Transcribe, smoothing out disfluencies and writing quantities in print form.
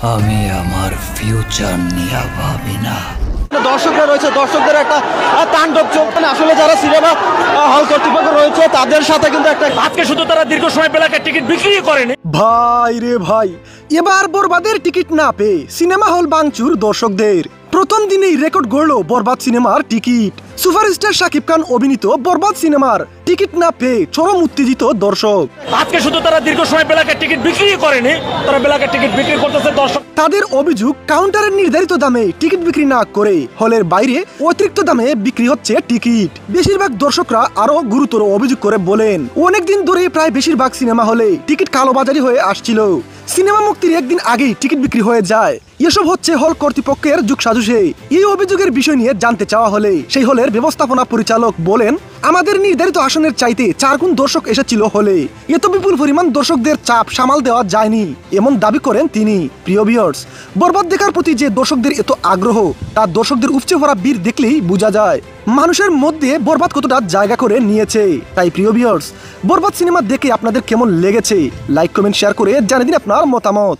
আমি আমার ফিউচার নিয়ে ভাবি না। দর্শকরা রয়েছে, দর্শকদের একটা তাণ্ডব চলছে। আসলে যারা সিনেমা হল কর্তৃপক্ষ রয়েছে তাদের সাথে কিন্তু একটা আজকে শুধু তারা দীর্ঘ সময় বেলাকে টিকিট বিক্রি করেনি। ভাই রে ভাই, এবার বরবাদের টিকিট না পেয়ে সিনেমা হল ভাঙচুর দর্শকদের। প্রথম দিনেই রেকর্ড গড়ল বরবাদ সিনেমার টিকিট। সুপারস্টার শাকিব খান অভিনীত বরবাদ সিনেমার টিকিট না পেয়ে চরম উত্তেজিত দর্শক। আজকে শুধু তারা দীর্ঘ সময় বেলাকে টিকিট বিক্রি করেনি, তারা বেলাকে টিকিট বিক্রি করতেছে দর্শক। তাদের অভিযোগ, কাউন্টারের নির্ধারিত দামে টিকিট বিক্রি না করে হলের বাইরে অতিরিক্ত দামে বিক্রি হচ্ছে টিকিট। বেশিরভাগ দর্শকরা আরো গুরুতর অভিযোগ করে বলেন, অনেকদিন ধরে প্রায় বেশিরভাগ সিনেমা হলে টিকিট কালোবাজারি হয়ে আসছিল। সিনেমা মুক্তির একদিন আগেই টিকিট বিক্রি হয়ে যায়। এসব হচ্ছে হল কর্তৃপক্ষের যুগসাজশে। এই অভিযোগের বিষয় নিয়ে জানতে চাওয়া হলে সেই হলের ব্যবস্থাপনা পরিচালক বলেন, আমাদের নির্ধারিত আসনের চাইতে 4 গুণ দর্শক এসেছিল হলে। এত বিপুল পরিমাণ দর্শকদের চাপ সামাল দেওয়া যায়নি, এমন দাবি করেন তিনি। প্রিয় ভিউয়ার্স, বরবাদ দেখার প্রতি যে দর্শকদের এত আগ্রহ, তা দর্শকদের উপচে ভরা ভিড় দেখলেই বোঝা যায় মানুষের মধ্যে বরবাদ কতটা জায়গা করে নিয়েছে। তাই প্রিয় ভিউয়ার্স, বরবাদ সিনেমা দেখে আপনাদের কেমন লেগেছে লাইক কমেন্ট শেয়ার করে জানিয়ে দিন আপনার মতামত।